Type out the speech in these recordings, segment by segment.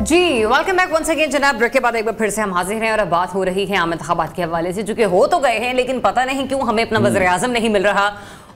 जी welcome back once again जनाब। Break के बाद एक बार फिर से हम हाजिर हैं और अब बात हो रही है आम इंतखाबात के हवाले से, जो कि हो तो गए हैं लेकिन पता नहीं क्यों हमें अपना वज़ीर आज़म नहीं मिल रहा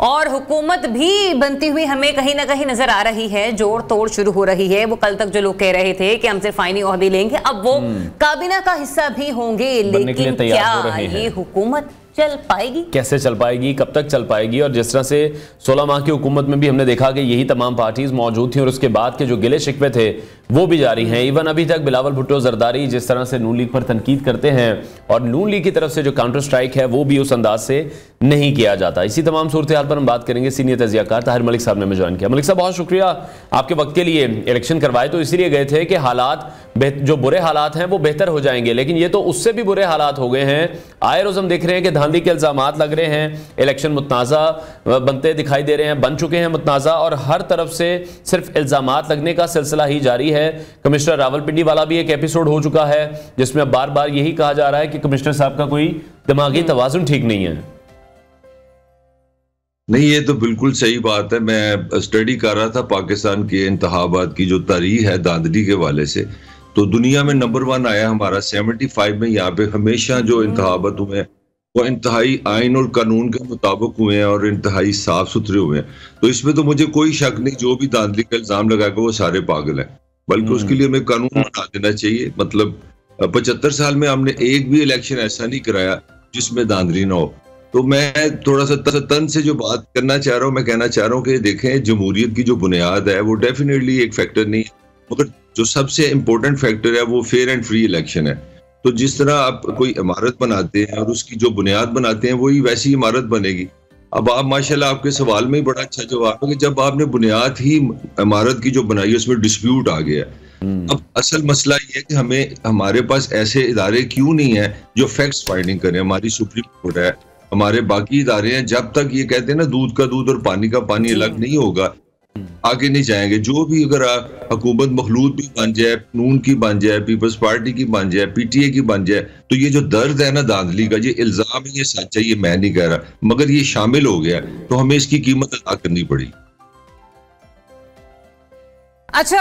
और हुकूमत भी बनती हुई हमें कहीं ना कहीं नजर आ रही है। जोड़ तोड़ शुरू हो रही है। वो कल तक जो लोग कह रहे थे कि हम सिर्फ आईनी ओहदे लेंगे, अब वो काबीना का हिस्सा भी होंगे, लेकिन क्या ये हुकूमत चल पाएगी? कैसे चल पाएगी, कब तक चल पाएगी? और जिस तरह से 16 माह की हुकूमत में भी हमने देखा कि यही तमाम पार्टीज मौजूद थी और उसके बाद के जो गिले शिकवे थे वो भी जारी हैं। इवन अभी तक बिलावल भुट्टो जरदारी जिस तरह से नून लीग पर तनकीद करते हैं और नून लीग की तरफ से जो काउंटर स्ट्राइक है वो भी उस अंदाज से नहीं किया जाता। इसी तमाम सूरत हाल पर हम बात करेंगे। सीनियर तजियाकार ताहिर मलिक साहब ने हमें ज्वाइन किया। मलिक साहब बहुत शुक्रिया आपके वक्त के लिए। इलेक्शन करवाए तो इसीलिए गए थे कि हालात जो बुरे हालात हैं वो बेहतर हो जाएंगे, लेकिन ये तो उससे भी बुरे हालात हो गए हैं। आए रोज हम देख रहे हैं कि धांधली के इल्जामात लग रहे हैं, इलेक्शन मुतनाज़ा बनते दिखाई दे रहे हैं, बन चुके हैं मुतनाज़ा, और हर तरफ से सिर्फ इल्जामात लगने का सिलसिला ही जारी है। कमिश्नर रावलपिंडी वाला भी एक एपिसोड हो चुका है जिसमें अब बार बार यही कहा जा रहा है कि कमिश्नर साहब का कोई दिमागी तवाज़ुन ठीक नहीं है। नहीं, ये तो बिल्कुल सही बात है। मैं स्टडी कर रहा था पाकिस्तान के इंतखाबात की जो तारीख है धांधली के वाले से, तो दुनिया में नंबर 1 आया हमारा 75 में। यहाँ पे हमेशा जो इंतखाबात हुए हैं वो इंतहाई आइन और कानून के मुताबिक हुए हैं और इंतहाई साफ सुथरे हुए हैं। तो इसमें तो मुझे कोई शक नहीं, जो भी धांधली का इल्जाम लगाएगा वो सारे पागल हैं, बल्कि उसके लिए हमें कानून बना देना चाहिए। मतलब 75 साल में हमने एक भी इलेक्शन ऐसा नहीं कराया जिसमें धांधली ना हो। तो मैं थोड़ा सा तन से जो बात करना चाह रहा हूँ, मैं कहना चाह रहा हूँ कि देखें, जमहूरियत की जो बुनियाद है वो डेफिनेटली एक फैक्टर नहीं है, मगर जो सबसे इम्पोर्टेंट फैक्टर है वो फेयर एंड फ्री इलेक्शन है। तो जिस तरह आप कोई इमारत बनाते हैं और उसकी जो बुनियाद बनाते हैं वही वैसी इमारत बनेगी। अब आप माशाल्लाह आपके सवाल में ही बड़ा अच्छा जवाब है कि जब आपने बुनियाद ही इमारत की जो बनाई है उसमें डिस्प्यूट आ गया। अब असल मसला ये है कि हमें हमारे पास ऐसे इदारे क्यों नहीं है जो फैक्ट्स फाइंडिंग करें। हमारी सुप्रीम कोर्ट है, हमारे बाकी इदारे हैं। जब तक ये कहते हैं ना दूध का दूध और पानी का पानी अलग नहीं होगा, आगे नहीं जाएंगे। जो भी अगर हुकूमत मखलूत भी बन जाए, नून की बन जाए, पीपल्स पार्टी की बन जाए, पीटीए की बन जाए, तो ये जो दर्द है ना धांधली का, ये इल्जाम है, ये सच है, ये मैं नहीं कह रहा, मगर ये शामिल हो गया तो हमें इसकी कीमत अदा करनी पड़ी। अच्छा,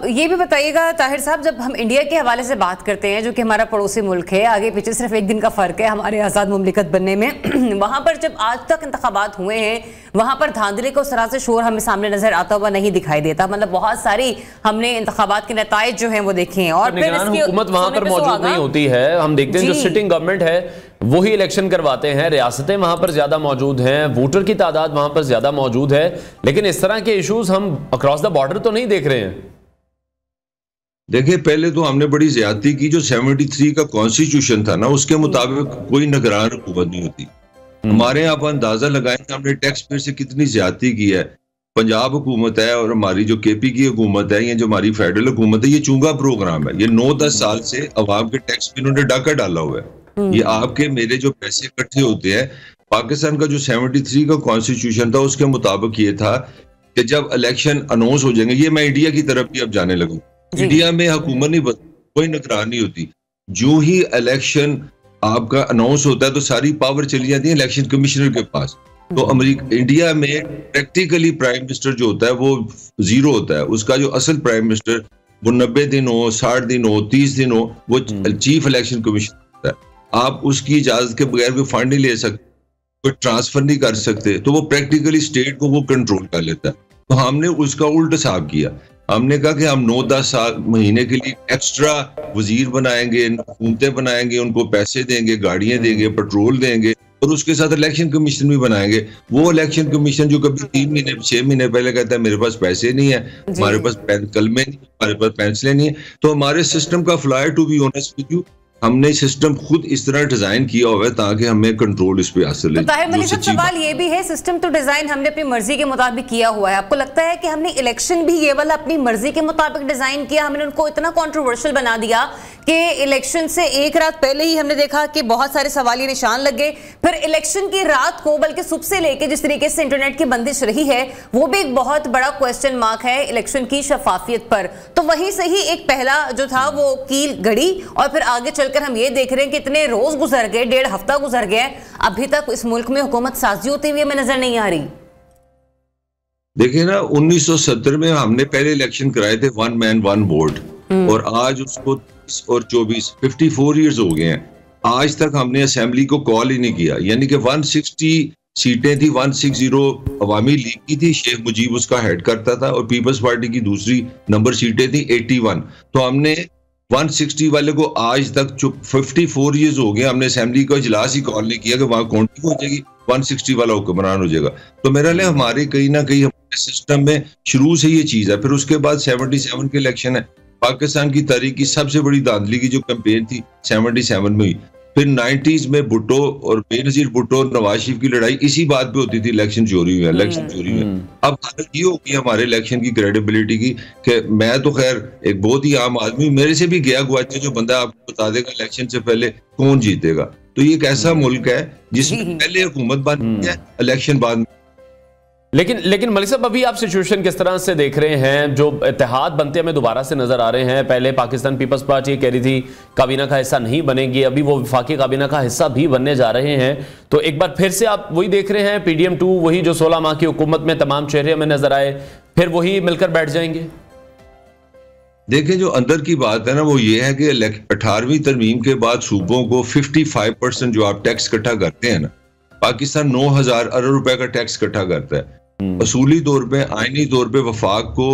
ये भी बताइएगा ताहिर साहब, जब हम इंडिया के हवाले से बात करते हैं जो कि हमारा पड़ोसी मुल्क है, आगे पीछे सिर्फ एक दिन का फर्क है हमारे आज़ाद मुमलिकत बनने में वहाँ पर जब आज तक इंतखाबात हुए हैं वहाँ पर धांधली को उस तरह से शोर हमें सामने नजर आता हुआ नहीं दिखाई देता। मतलब बहुत सारी हमने इंतखाबात के नताइज जो हैं वो देखे हैं और फिर हुकूमत वहाँ पर मौजूद नहीं होती है। हम देखते हैं जो सिटिंग गवर्नमेंट है वही इलेक्शन करवाते हैं, रियासतें वहां पर ज्यादा मौजूद हैं, वोटर की तादाद वहां पर ज्यादा मौजूद है, लेकिन इस तरह के इश्यूज हम अक्रॉस द बॉर्डर तो नहीं देख रहे हैं। देखिए, पहले तो हमने बड़ी ज्यादती की। जो 73 का कॉन्स्टिट्यूशन था ना, उसके मुताबिक कोई निगरान हुकूमत नहीं होती। हमारे यहाँ पर अंदाजा लगाएं कि हमने टैक्स पेयर से कितनी ज्यादती की है। पंजाब हुकूमत है और हमारी जो केपी की हुकूमत है, ये जो हमारी फेडरल हुकूमत है, ये चूंगा प्रोग्राम है। ये 9-10 साल से अवाम के टैक्स पे इन्होंने डाका डाला हुआ है। ये आपके मेरे जो पैसे इकट्ठे होते हैं, पाकिस्तान का जो 73 का कॉन्स्टिट्यूशन था उसके मुताबिक ये था कि जब इलेक्शन अनाउंस हो जाएंगे, ये मैं इंडिया की तरफ भी अब जाने लगूं, इंडिया में हुकूमत नहीं बनती, कोई निगरानी नहीं होती। जो ही इलेक्शन आपका अनाउंस होता है तो सारी पावर चली जाती है इलेक्शन कमिश्नर के पास। तो इंडिया में प्रैक्टिकली प्राइम मिनिस्टर जो होता है वो जीरो होता है। उसका जो असल प्राइम मिनिस्टर वो 90 दिन हो, 60 दिन हो, 30 दिन हो, वो चीफ इलेक्शन कमिश्नर होता है। आप उसकी इजाजत के बगैर कोई फंड नहीं ले सकते, कोई ट्रांसफर नहीं कर सकते, तो वो प्रैक्टिकली स्टेट को वो कंट्रोल कर लेता है। तो हमने उसका उल्टा हिसाब किया। हमने कहा कि हम 9-10 महीने के लिए एक्स्ट्रा वजीर बनाएंगे, हुकूमतें बनाएंगे, उनको पैसे देंगे, गाड़ियां देंगे, पेट्रोल देंगे, और उसके साथ इलेक्शन कमीशन भी बनाएंगे। वो इलेक्शन कमीशन जो कभी 3 महीने 6 महीने पहले कहता है मेरे पास पैसे नहीं है, हमारे पास कलमे नहीं, हमारे पास पेंसिलें नहीं है। तो हमारे सिस्टम का फ्लाई, to be honest with you, हमने सिस्टम खुद इस तरह डिजाइन किया हुआ है ताकि हमें कंट्रोल इस पे हासिल हो। ताहिर मलिक साहब, सवाल ये भी है, सिस्टम तो डिजाइन हमने अपनी मर्जी के मुताबिक किया हुआ है, आपको लगता है कि हमने इलेक्शन भी ये वाला अपनी मर्जी के मुताबिक डिजाइन किया? हमने उनको इतना कंट्रोवर्शियल बना दिया कि इलेक्शन से एक रात पहले ही हमने देखा कि बहुत सारे सवालिया निशान लग गए, फिर इलेक्शन की रात को, बल्कि सुबह से लेके जिस तरीके से इंटरनेट की बंदिश रही है वो भी एक बहुत बड़ा क्वेश्चन मार्क है इलेक्शन की शफाफियत पर। तो वहीं से ही एक पहला जो था वो कील गड़ी और फिर आगे चलकर हम ये देख रहे हैं कि इतने रोज गुजर गए, 1.5 हफ्ता गुजर गया, अभी तक इस मुल्क में हुकूमत साजी होती हुई हमें नजर नहीं आ रही। देखिए ना, 1970 में हमने पहले इलेक्शन कराए थे 1 मैन 1 वोट, और आज उसको 30 और 24 54 ईयर्स हो गए हैं, आज तक हमने असेंबली को कॉल ही नहीं किया। यानी कि 160 सीटें थी, 160 अवामी लीग की थी, शेख मुजीब उसका हेड करता था, और पीपल्स पार्टी की दूसरी नंबर सीटें थी 81। तो हमने 160 वाले को आज तक 54 ईयर्स हो गए, हमने असेंबली का इजलास ही कॉल नहीं किया कि वहां काउंटिंग हो जाएगी, 160 वाला हुक्मरान हो जाएगा। तो मेरा लिए हमारे कहीं ना कहीं हमारे सिस्टम में शुरू से ये चीज है। फिर उसके बाद 77 के इलेक्शन है, पाकिस्तान की तारीख की सबसे बड़ी धांधली की जो कैंपेन थी 77 में हुई। फिर 90s में भुट्टो और बेनजीर भुट्टो नवाज शरीफ की लड़ाई इसी बात पे होती थी, इलेक्शन चोरी हुई है, इलेक्शन चोरी हुई है। अब हालत ये होगी हमारे इलेक्शन की क्रेडिबिलिटी की कि मैं तो खैर एक बहुत ही आम आदमी, मेरे से भी गया गुआचे जो बंदा आपको बता देगा इलेक्शन से पहले कौन जीतेगा। तो ये एक ऐसा मुल्क है जिसमें पहले हुकूमत बनती है, इलेक्शन बाद। लेकिन मलिक साहब, अभी आप सिचुएशन किस तरह से देख रहे हैं? जो इत्तेहाद बनते हमें दोबारा से नजर आ रहे हैं। पहले पाकिस्तान पीपल्स पार्टी कह रही थी काबीना का हिस्सा नहीं बनेगी, अभी वो वफाकी काबीना का हिस्सा भी बनने जा रहे हैं। तो एक बार फिर से आप वही देख रहे हैं, PDM 2 वही जो 16 माह की हुकूमत में तमाम चेहरे हमें नजर आए, फिर वही मिलकर बैठ जाएंगे? देखिए, जो अंदर की बात है ना वो ये है कि 18वीं तरमीम के बाद सूबों को 55% जो आप टैक्स इकट्ठा करते हैं ना, पाकिस्तान 9,000 अरब रुपए का टैक्स इकट्ठा करता है। असूली तौर पे, आईनी तौर पे वफाक को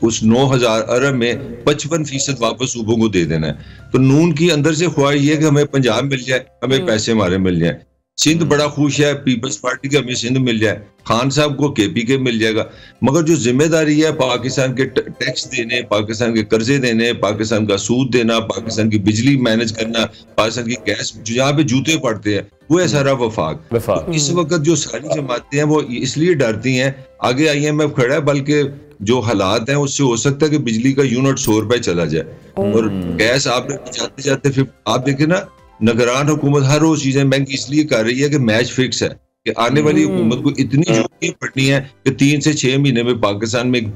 उस 9,000 अरब में 55% वापस सूबों को दे देना है। तो नून की अंदर से ख्वाहिश ये है कि हमें पंजाब मिल जाए, हमें पैसे हमारे मिल जाए। सिंध बड़ा खुश है पीपल्स पार्टी के, हमें सिंध मिल जाए, खान साहब को KPK मिल जाएगा। मगर जो जिम्मेदारी है पाकिस्तान के टैक्स देने, पाकिस्तान के कर्जे देने, पाकिस्तान का सूद देना, पाकिस्तान की बिजली मैनेज करना, पाकिस्तान की गैस, जहाँ पे जूते पड़ते हैं, वो है सारा वफाक। इस वक्त जो सारी जमातें हैं वो इसलिए डरती हैं, आगे IMF खड़ा है, बल्कि जो हालात हैं उससे हो सकता है कि बिजली का यूनिट 100 रुपए चला जाए। और गैस आपने जाते जाते फिर आप देखें ना, निगरान हुकूमत हर रोज चीजें महंगी इसलिए कर रही है कि मैच फिक्स है कि आने वाली हुकूमत को इतनी जोखिम पड़नी है कि 3 से 6 महीने में पाकिस्तान में एक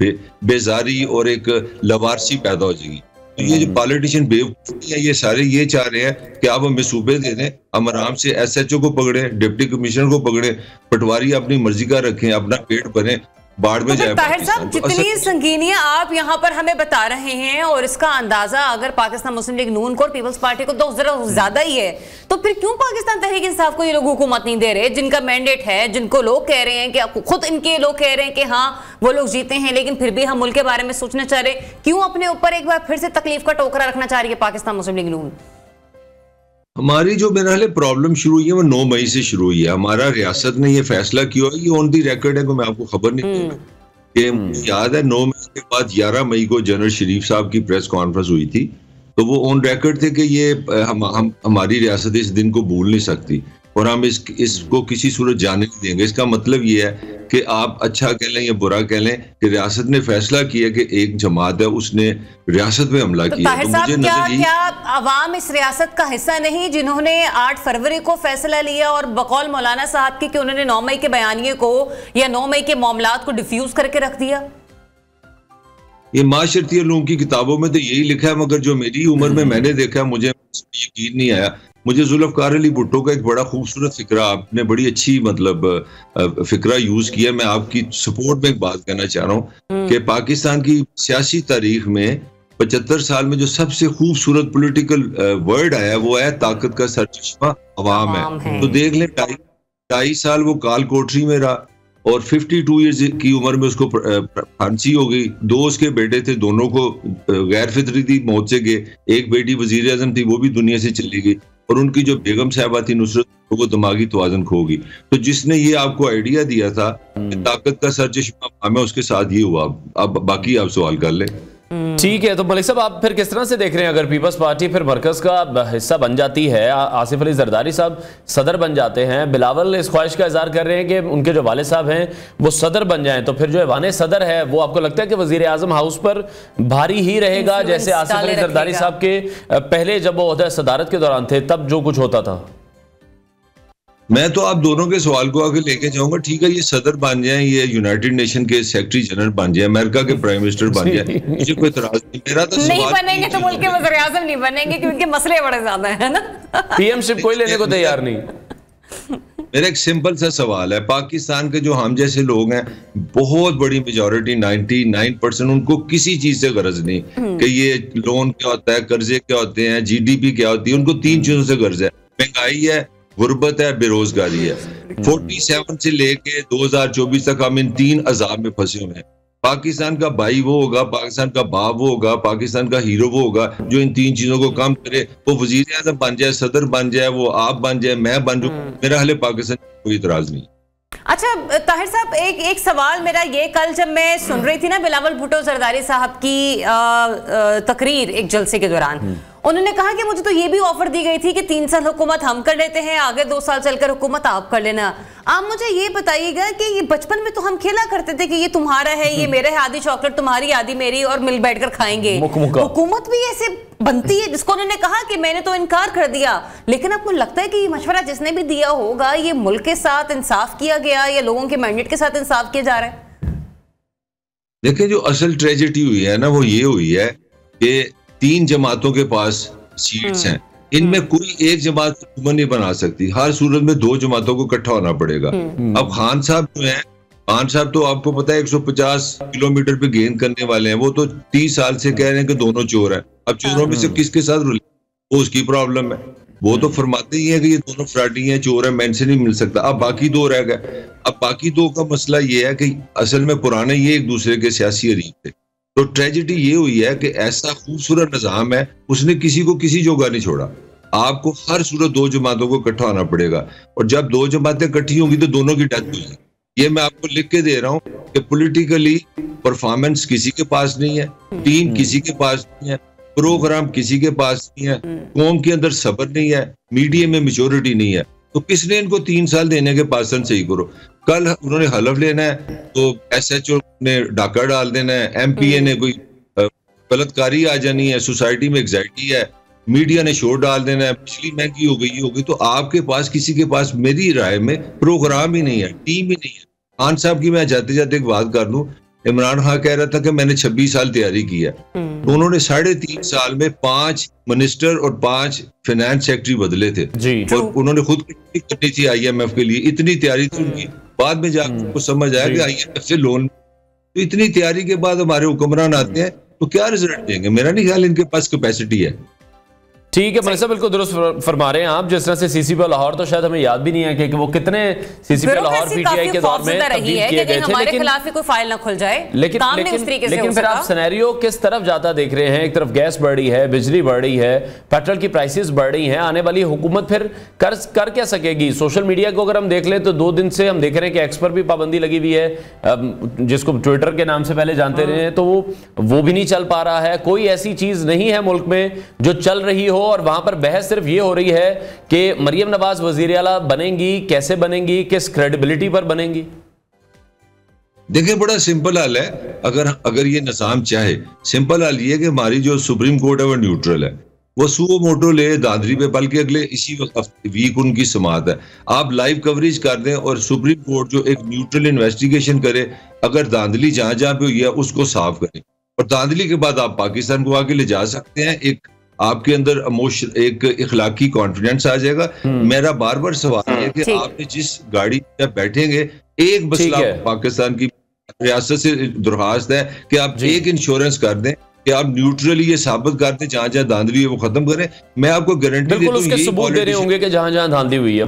बेजारी और एक लवारसी पैदा हो जाएगी। तो ये जो पॉलिटिशियन बेवकूफ है, ये सारे ये चाह रहे हैं कि आप हमें सूबे दे दें, हम आराम से SHO को पकड़े, डिप्टी कमिश्नर को पकड़े, पटवारी अपनी मर्जी का रखें, अपना पेट भरें, बाढ़ में जाए। ताहिर साहब, जितनी संगीनियां आप यहाँ पर हमें बता रहे हैं और इसका अंदाजा अगर पाकिस्तान मुस्लिम लीग नून को और पीपल्स पार्टी को तो जरा ज्यादा ही है, तो फिर क्यों पाकिस्तान तहरीक इंसाफ को ये लोग हुकूमत नहीं दे रहे, जिनका मैंडेट है, जिनको लोग कह रहे हैं कि खुद इनके लोग कह रहे हैं कि हाँ वो लोग जीते हैं, लेकिन फिर भी हम मुल्क के बारे में सोचना चाह रहे, क्यों अपने ऊपर एक बार फिर से तकलीफ का टोकरा रखना चाह रही है पाकिस्तान मुस्लिम लीग नून? हमारी जो मेरा प्रॉब्लम शुरू हुई है वो 9 मई से शुरू हुई है। हमारा रियासत ने ये फैसला किया, ये ऑन दी रिकॉर्ड है, को मैं आपको खबर नहीं दूंगा कि याद है 9 मई के बाद 11 मई को जनरल शरीफ साहब की प्रेस कॉन्फ्रेंस हुई थी, तो वो ऑन रिकॉर्ड थे कि ये हमारी रियासत इस दिन को भूल नहीं सकती और हम इसको किसी सूरत जाने नहीं देंगे। इसका मतलब ये है कि आप अच्छा कह लें या बुरा कह लें कि रियासत ने फैसला किया कि एक जमात है उसने रियासत पे हमला किया। ताहिर साहब, क्या अवाम इस रियासत का हिस्सा नहीं जिन्होंने 8 फरवरी को फैसला लिया और बकौल मौलाना साहब की कि उन्होंने 9 मई के बयानिए को या 9 मई के मामलात को डिफ्यूज करके रख दिया? ये माशरती लोगों की किताबों में तो यही लिखा है, मगर जो मेरी उम्र में मैंने देखा मुझे यकीन नहीं आया। मुझे जुल्फकार अली भुट्टो का एक बड़ा खूबसूरत फिक्रा, आपने बड़ी अच्छी फिक्रा यूज किया। मैं आपकी सपोर्ट में एक बात कहना चाह रहा हूँ कि पाकिस्तान की सियासी तारीख में 75 साल में जो सबसे खूबसूरत पॉलिटिकल वर्ड आया वो है ताकत का सरचश्मा अवाम है। तो देख लें 2.5 साल वो काल कोठरी में रहा और 52 ईयर्स की उम्र में उसको फांसी हो गई। 2 उसके बेटे थे, दोनों को गैर फितरी थी, मौत से गए। एक बेटी वजीर आजम थी, वो भी दुनिया से चली गई और उनकी जो बेगम साहबा थी नुसरत, वो दिमागी तवाज़ुन खो गई। तो जिसने ये आपको आइडिया दिया था कि ताकत का सरचश्मा हमें, उसके साथ ये हुआ। अब बाकी आप सवाल कर ले। ठीक है, तो मलिक साहब आप फिर किस तरह से देख रहे हैं, अगर पीपल्स पार्टी फिर मरकज का हिस्सा बन जाती है, आसिफ अली जरदारी साहब सदर बन जाते हैं, बिलावल इस ख्वाहिश का इजहार कर रहे हैं कि उनके जो वाले साहब हैं वो सदर बन जाएं, तो फिर जो ऐवान सदर है वो आपको लगता है कि वजीर आजम हाउस पर भारी ही रहेगा, जैसे आसिफ अली जरदारी साहब के पहले जब वो ओहदा सदारत के दौरान थे तब जो कुछ होता था? मैं तो आप दोनों के सवाल को आगे लेके जाऊंगा। ठीक है, ये सदर बन जाए, ये यूनाइटेड नेशन के सेक्रेटरी जनरल बन जाए, अमेरिका के प्राइम मिनिस्टर बन जाए, मुझे कोई इतराज नहीं। मेरा तो नहीं बनेंगे तो मुल्क के वज़ीर आज़म नहीं बनेंगे क्योंकि मसले बड़े ज्यादा है ना। PM शिप कोई लेने को तैयार नहीं। मेरा एक सिंपल सा सवाल है, पाकिस्तान के जो हम जैसे लोग हैं, बहुत बड़ी मेजॉरिटी 99% उनको किसी चीज से गर्ज नहीं कि ये लोन क्या होता है, कर्जे क्या होते हैं, जीडीपी क्या होती है, उनको 3 चीजों से गर्ज है। महंगाई है, गुर्बत है, बेरोजगारी है। 47 से लेके 2024 तक हम इन 3 अजाब में फंसे हुए हैं। पाकिस्तान का भाई वो होगा, पाकिस्तान का बाप वो होगा, पाकिस्तान का हीरो वो होगा जो इन 3 चीजों को कम करे। वो वजीर आज़म बन जाए, सदर बन जाए, वो आप बन जाए, मैं बन जाऊं, मेरा हाले पाकिस्तान कोई इतराज नहीं। अच्छा ताहिर साहब, एक सवाल मेरा ये, कल जब मैं सुन रही थी ना बिलावल भुट्टो जरदारी साहब की तकरीर एक जलसे के दौरान, उन्होंने कहा कि मुझे तो ये भी ऑफर दी गई थी कि 3 साल हुकूमत हम कर लेते हैं, आगे 2 साल चलकर हुकूमत आप कर लेना। आप मुझे ये बताइएगा कि ये बचपन में तो हम खेला करते थे कि ये तुम्हारा है, ये मेरा है, आधी चॉकलेट तुम्हारी आधी मेरी, और मिल बैठकर खाएंगे। हुकूमत भी ऐसे बनती है, जिसको उन्होंने कहा कि मैंने तो इनकार कर दिया। लेकिन आपको लगता है कि ये मशवरा जिसने भी दिया होगा, ये मुल्क के साथ इंसाफ किया गया या लोगों के मैंडेट के साथ इंसाफ किया जा रहा है? देखिए, जो असल ट्रेजेडी हुई है ना, वो ये हुई है कि 3 जमातों के पास सीट्स हैं, इनमें कोई एक जमात हुकूमत नहीं बना सकती। हर सूरत में 2 जमातों को इकट्ठा होना पड़ेगा। अब खान साहब जो हैं, खान साहब तो आपको पता है 150 किलोमीटर पे गेन करने वाले हैं। वो तो 30 साल से कह रहे हैं कि दोनों चोर हैं। अब चोरों में से किसके साथ रुले, वो उसकी प्रॉब्लम है। वो तो फरमाते ही है कि ये दोनों फ्रॉडी हैं, चोर है, मैं इनसे नहीं मिल सकता। अब बाकी 2 रह गए। अब बाकी 2 का मसला ये है कि असल में पुराने ये एक दूसरे के सियासी हरीफ थे। तो ट्रेजेडी ये हुई है कि ऐसा खूबसूरत निजाम है, उसने किसी को किसी जगह नहीं छोड़ा। आपको हर सूरत 2 जमातों को इकट्ठा होना पड़ेगा, और जब 2 जमातें इकट्ठी होंगी तो दोनों की डेथ हो जाएगी। ये मैं आपको लिख के दे रहा हूँ कि पॉलिटिकली परफॉर्मेंस किसी के पास नहीं है, टीम किसी के पास नहीं है, प्रोग्राम किसी के पास नहीं है, कौम के अंदर सब्र नहीं है, मीडिया में मेजोरिटी नहीं है। तो किसने इनको 3 साल देने के पासन सही करो। कल उन्होंने हलफ लेना है तो SHO ने डाका डाल देना है, MPA ने कोई गलतकारी आ जानी है, सोसाइटी में एग्जाइटी है, मीडिया ने शोर डाल देना है, बिजली महंगी हो गई होगी। तो आपके पास किसी के पास मेरी राय में प्रोग्राम ही नहीं है, टीम ही नहीं है। खान साहब की मैं जाते जाते एक बात कर दूं, इमरान खान कह रहा था कि मैंने 26 साल तैयारी की है, तो उन्होंने 3.5 साल में 5 मिनिस्टर और 5 फाइनेंस सेक्रेटरी बदले थे जी। और उन्होंने खुद करनी थी IMF के लिए, इतनी तैयारी थी उनकी। बाद में जाकर उनको समझ आया कि IMF से लोन, तो इतनी तैयारी के बाद हमारे हुक्मरान आते हैं तो क्या रिजल्ट देंगे? मेरा नहीं ख्याल इनके पास कैपेसिटी है। ठीक है मलिक साहब, बिल्कुल दुरुस्त फरमा रहे हैं आप। जिस तरह से CCP लाहौर, तो शायद हमें याद भी नहीं है कि वो कितने CCP लाहौर PTI के दौर में तब्दील किए गए थे, हमारे खिलाफ ही कोई फाइल ना खुल जाए। लेकिन फिर आप सिनेरियो किस तरफ जाता देख रहे हैं? एक तरफ गैस बढ़ रही है, बिजली बढ़ रही है, पेट्रोल की प्राइसेस बढ़ रही हैं। आने वाली हुकूमत फिर कर क्या सकेगी? सोशल मीडिया को अगर हम देख लें तो 2 दिन से हम देख रहे हैं कि एक्स पर भी पाबंदी लगी हुई है, जिसको ट्विटर के नाम से पहले जानते रहे हैं, तो वो भी नहीं चल पा रहा है। कोई ऐसी चीज नहीं है मुल्क में जो चल रही हो, और वहां पर बहस सिर्फ ये हो रही है कि मरियम नवाज वजीर आला बनेंगी, कैसे बनेंगी, किस क्रेडिबिलिटी पर बनेंगी। देखिए, बड़ा सिंपल हाल है। अगर ये निजाम चाहे, सिंपल हाल ये है कि हमारी जो सुप्रीम कोर्ट है वो न्यूट्रल है, वो सुओ मोटो ले दादरी पे, बल्कि अगले इसी वीक उनकी समाअत है। आप लाइव कवरेज कर दें और सुप्रीम कोर्ट जो एक न्यूट्रल इन्वेस्टिगेशन करे, अगर धांधली जहां जहां पे हुई है उसको साफ करें, और धांधली के बाद आप पाकिस्तान को आगे ले जा सकते हैं। एक आपके अंदर एक इखलाकी कॉन्फिडेंस आ जाएगा। मेरा बार बार सवाल है कि आपने जिस गाड़ी में बैठेंगे, एक मसला पाकिस्तान की रियासत से दरखास्त है कि आप एक इंश्योरेंस कर दें कि आप न्यूट्रली ये साबित कर दें, जहां जहां धांधली है वो खत्म करें। मैं आपको गारंटी देता हूं, उसके सबूत दे रहे होंगे कि जहां जहां धांधली हुई है।